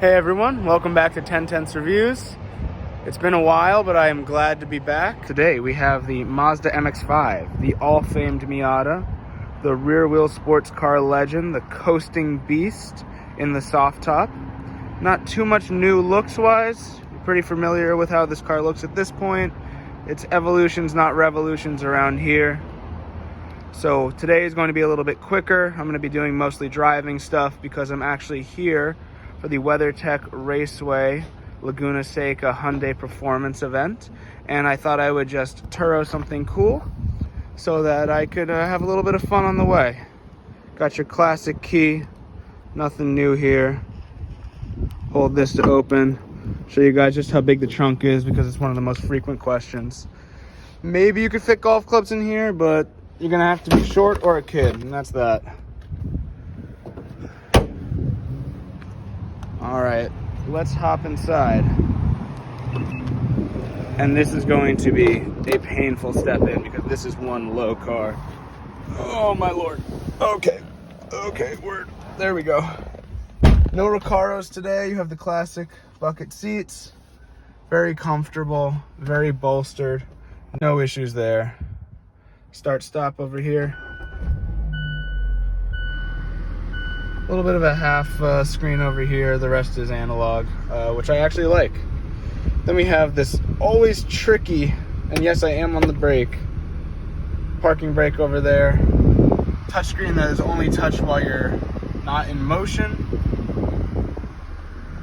Hey everyone, welcome back to 10/10 Reviews. It's been a while, but I am glad to be back. Today we have the Mazda MX-5, the all-famed Miata, the rear-wheel sports car legend, the coasting beast in the soft top. Not too much new looks-wise. You're pretty familiar with how this car looks at this point. It's evolutions, not revolutions around here. So today is going to be a little bit quicker. I'm going to be doing mostly driving stuff because I'm actually here for the WeatherTech Raceway Laguna Seca Hyundai Performance event. And I thought I would just Turo something cool so that I could have a little bit of fun on the way. Got your classic key, nothing new here. Hold this to open. Show you guys just how big the trunk is because it's one of the most frequent questions. Maybe you could fit golf clubs in here, but you're gonna have to be short or a kid, and that's that. All right, let's hop inside. And this is going to be a painful step in because this is one low car. Oh my Lord. Okay, word. There we go. No Recaros today. You have the classic bucket seats. Very comfortable, very bolstered. No issues there. Start stop over here. A little bit of a half screen over here. The rest is analog, which I actually like. Then we have this always tricky, and yes, I am on the brake, parking brake over there. Touchscreen that is only touched while you're not in motion.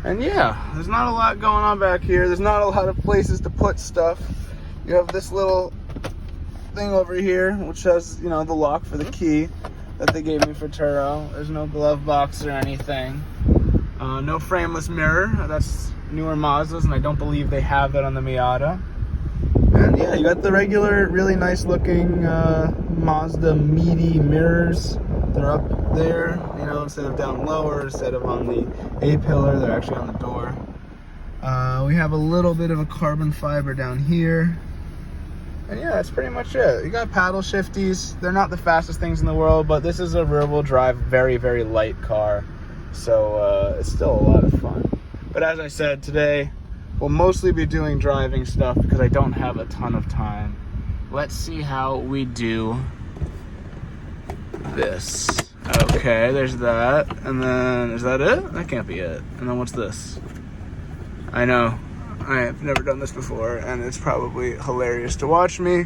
And yeah, there's not a lot going on back here. There's not a lot of places to put stuff. You have this little thing over here, which has, you know, the lock for the key that they gave me for Turo. There's no glove box or anything. No frameless mirror. That's newer Mazdas, and I don't believe they have that on the Miata. And yeah, you got the regular, really nice looking Mazda meaty mirrors. They're up there, you know, instead of down lower, instead of on the A-pillar, they're actually on the door. We have a little bit of a carbon fiber down here. And yeah, that's pretty much it. You got paddle shifties. They're not the fastest things in the world, but this is a rear-wheel drive, very, very light car. So it's still a lot of fun. But as I said, today we'll mostly be doing driving stuff because I don't have a ton of time. Let's see how we do this. Okay, there's that. And then, is that it? That can't be it. And then what's this? I know. I have never done this before, and it's probably hilarious to watch me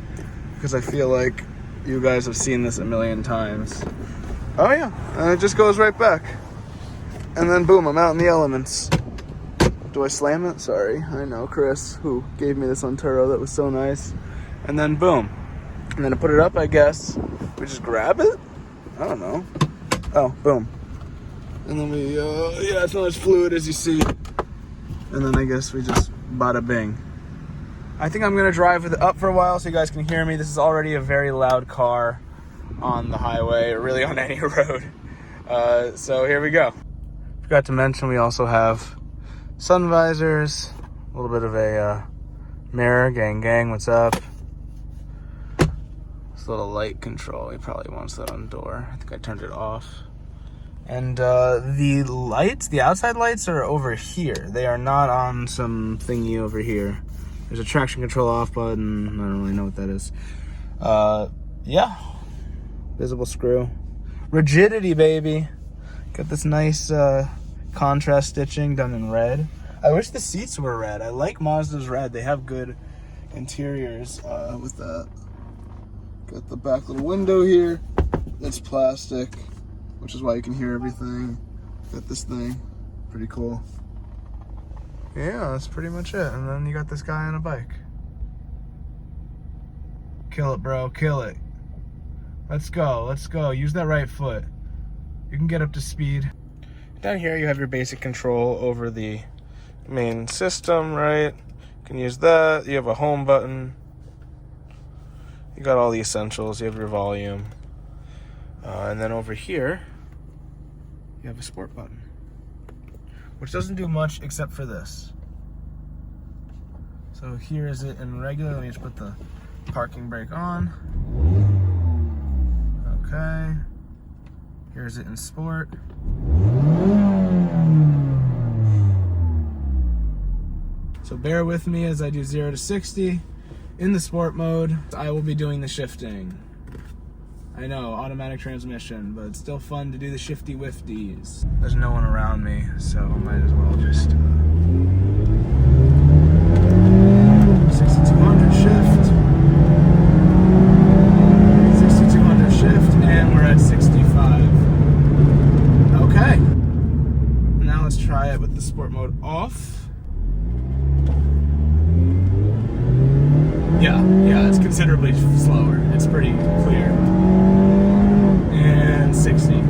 because I feel like you guys have seen this a million times. Oh yeah, and it just goes right back. And then boom, I'm out in the elements. Do I slam it? Sorry, I know Chris, who gave me this on Turo, that was so nice. And then boom. And then to put it up, I guess, we just grab it? I don't know. Oh, boom. And then we, yeah, it's not as fluid as you see. And then I guess we just bada bing. I think I'm gonna drive with it up for a while so you guys can hear me. This is already a very loud car on the highway, or really on any road. So here we go. Forgot to mention we also have sun visors, a little bit of a mirror. Gang, what's up? This little light control, he probably wants that on the door. I think I turned it off. And the lights, the outside lights are over here. They are not on some thingy over here. There's a traction control off button. I don't really know what that is. Yeah. Visible screw. Rigidity, baby. Got this nice contrast stitching done in red. I wish the seats were red. I like Mazda's red. They have good interiors with that. Got the back little window here. It's plastic, which is why you can hear everything. Got this thing, pretty cool. Yeah, that's pretty much it. And then you got this guy on a bike. Kill it, bro, kill it. Let's go. Use that right foot. You can get up to speed. Down here you have your basic control over the main system, right? You can use that. You have a home button. You got all the essentials. You have your volume. And then over here, you have a sport button, which doesn't do much except for this. So here is it in regular. Let me just put the parking brake on. Okay. Here's it in sport. So bear with me as I do 0 to 60 in the sport mode. I will be doing the shifting. I know, automatic transmission, but it's still fun to do the shifty wifties. There's no one around me, so I might as well just 6200 shift. 6200 shift, and we're at 65. Okay. Now let's try it with the sport mode off. Yeah, it's considerably slower. It's pretty clear. And 60. All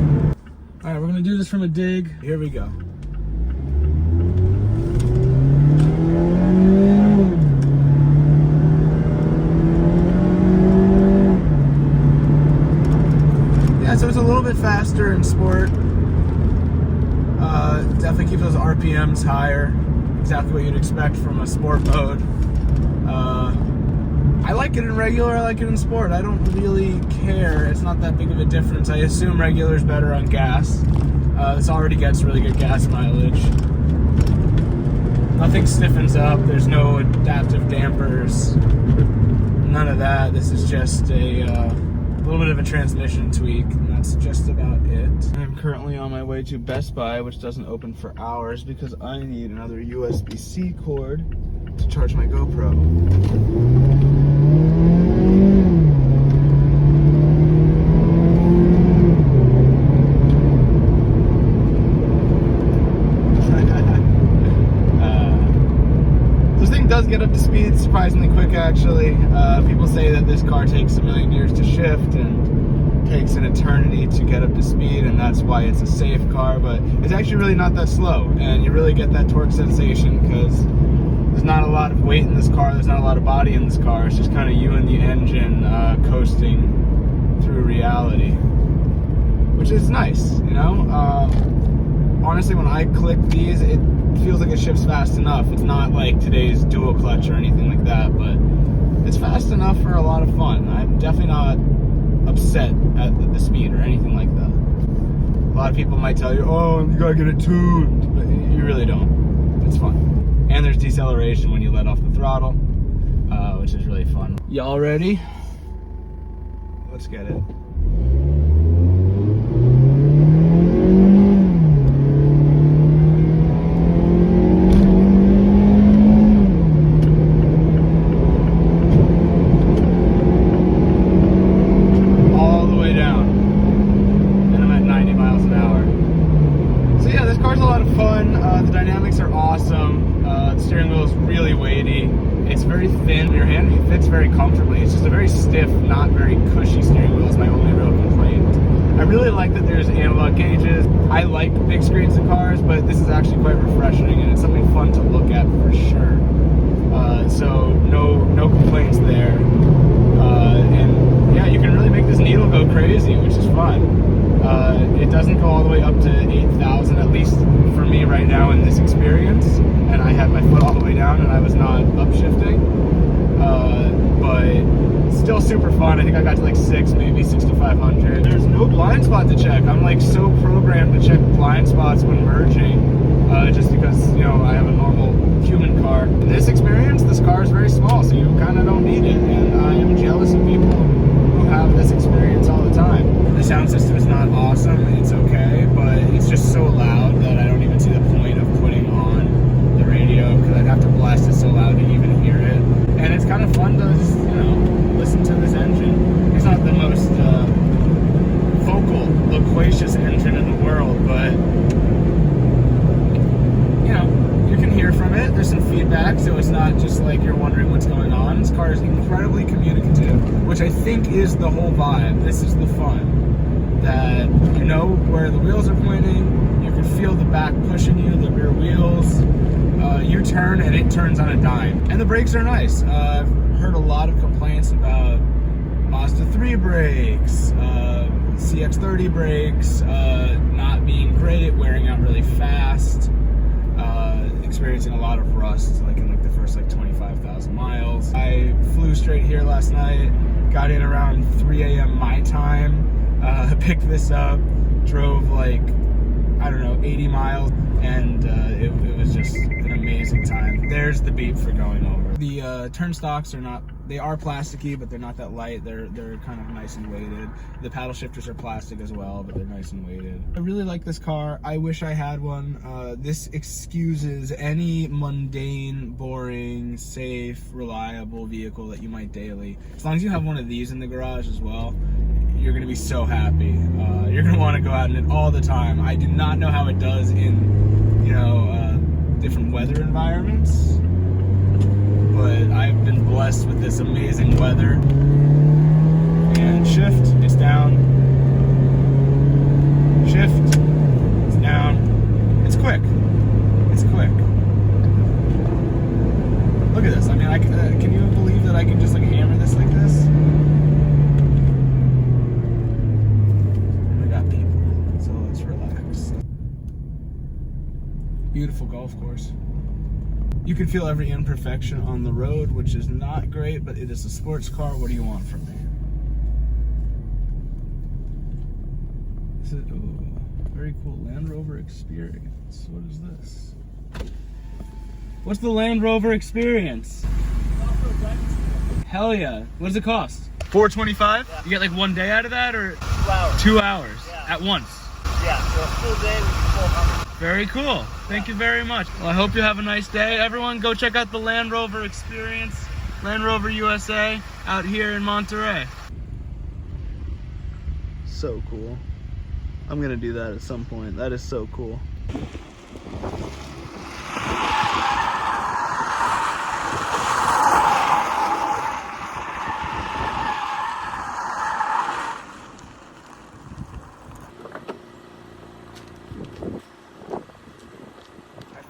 right, we're gonna do this from a dig. Here we go. Yeah, so it's a little bit faster in sport. Definitely keeps those RPMs higher. Exactly what you'd expect from a sport mode. I like it in regular, I like it in sport. I don't really care. It's not that big of a difference. I assume regular's better on gas. This already gets really good gas mileage. Nothing stiffens up. There's no adaptive dampers. None of that. This is just a little bit of a transmission tweak, and that's just about it. I'm currently on my way to Best Buy, which doesn't open for hours because I need another USB-C cord to charge my GoPro. This thing does get up to speed surprisingly quick, actually. People say that this car takes a million years to shift and takes an eternity to get up to speed, and that's why it's a safe car, but it's actually really not that slow, and you really get that torque sensation because there's not a lot of weight in this car, there's not a lot of body in this car. It's just kind of you and the engine coasting through reality, which is nice, you know? Honestly, when I click these, it feels like it shifts fast enough. It's not like today's dual clutch or anything like that, but it's fast enough for a lot of fun. I'm definitely not upset at the speed or anything like that. A lot of people might tell you, oh, you gotta get it tuned, but you really don't. It's fun. And there's deceleration when you let off the throttle, which is really fun. Y'all ready? Let's get it. All the way down. And I'm at 90 miles an hour. So yeah, this car's a lot of fun. The dynamics are awesome. The steering wheel is really weighty. It's very thin in your hand. It fits very comfortably. It's just a very stiff, not very cushy steering wheel is my only real complaint. I really like that there's analog gauges. I like big screens in cars, but this is actually quite refreshing, and it's something fun to look at for sure. So no complaints there. And yeah, you can really make this needle go crazy, which is fun. It doesn't go all the way up to 8,000, at least for me right now in this experience. And I had my foot all the way down and I was not upshifting. But still super fun. I think I got to like 6, maybe 6,500. There's no blind spot to check. I'm like so programmed to check blind spots when merging. Just because, you know, I have a normal human car. In this experience, this car is very small, so you kind of don't need it. And I am jealous of people who have this experience all the time. The sound system is not awesome, it's okay, but it's just so loud that I don't even see the point of putting on the radio, because I'd have to blast it so loud to even hear it. And it's kind of fun to just, you know, listen to this engine. It's not the most vocal, loquacious engine in the world, but you know, you can hear from it. There's some feedback, so it's not just like you're wondering what's going on. This car is incredibly communicative, which I think is the whole vibe. This is the fun. That you know where the wheels are pointing, you can feel the back pushing you, the rear wheels. You turn and it turns on a dime. And the brakes are nice. I've heard a lot of complaints about Mazda 3 brakes, CX-30 brakes, not being great, wearing out really fast, experiencing a lot of rust, like in like the first like 25,000 miles. I flew straight here last night, got in around 3 a.m. my time, picked this up, drove like, I don't know, 80 miles, and it was just an amazing time. There's the beep for going over. The turn stocks are not, they are plasticky, but they're not that light. They're kind of nice and weighted. The paddle shifters are plastic as well, but they're nice and weighted. I really like this car. I wish I had one. This excuses any mundane, boring, safe, reliable vehicle that you might daily. As long as you have one of these in the garage as well, you're gonna be so happy. You're gonna want to go out in it all the time. I do not know how it does in, you know, different weather environments, but I've been blessed with this amazing weather. And shift, it's down. Shift, it's down. It's quick. It's quick. Look at this. I mean, can you believe that I can just like hammer this like this? Beautiful golf course. You can feel every imperfection on the road, which is not great, but it is a sports car. What do you want from me? This is, ooh, very cool. Land Rover Experience. What is this? What's the Land Rover Experience? Hell yeah. What does it cost? $425? Yeah. You get like 1 day out of that, or 2 hours? 2 hours, yeah. At once? Yeah, so a full day would be $400. Very cool. Thank you very much. Well, I hope you have a nice day. Everyone, go check out the Land Rover Experience, Land Rover USA, out here in Monterey. So cool. I'm gonna do that at some point. That is so cool.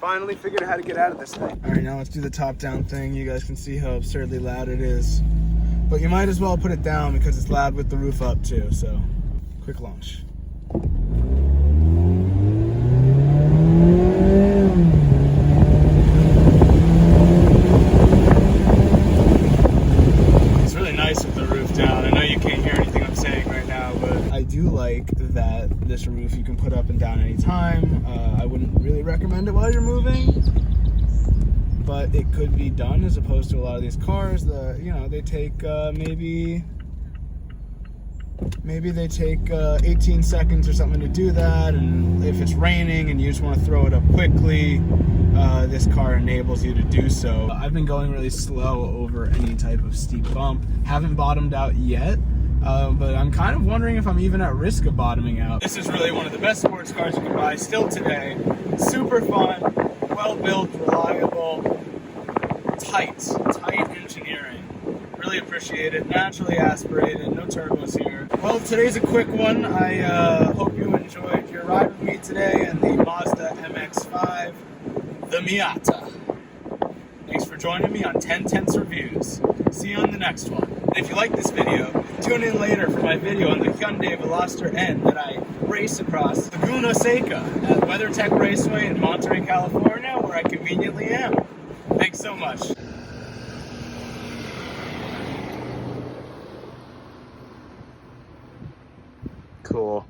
Finally figured out how to get out of this thing. All right, now let's do the top down thing. You guys can see how absurdly loud it is. But you might as well put it down because it's loud with the roof up too, so quick launch. It's really nice with the roof down. I know you can't hear anything I'm saying right now, but I do like that this roof you can put up and down anytime. I wouldn't really recommend it while you're moving, but it could be done, as opposed to a lot of these cars that, you know, they take maybe they take 18 seconds or something to do that, and if it's raining and you just want to throw it up quickly, this car enables you to do so. I've been going really slow over any type of steep bump. Haven't bottomed out yet. But I'm kind of wondering if I'm even at risk of bottoming out. This is really one of the best sports cars you can buy still today. Super fun, well built, reliable, tight engineering. Really appreciate it. Naturally aspirated, no turbos here. Well, today's a quick one. I hope you enjoyed your ride with me today in the Mazda MX-5, the Miata. Thanks for joining me on 10 Tenths Reviews. See you on the next one. And if you like this video, tune in later for my video on the Hyundai Veloster N that I race across Laguna Seca at WeatherTech Raceway in Monterey, California, where I conveniently am. Thanks so much. Cool.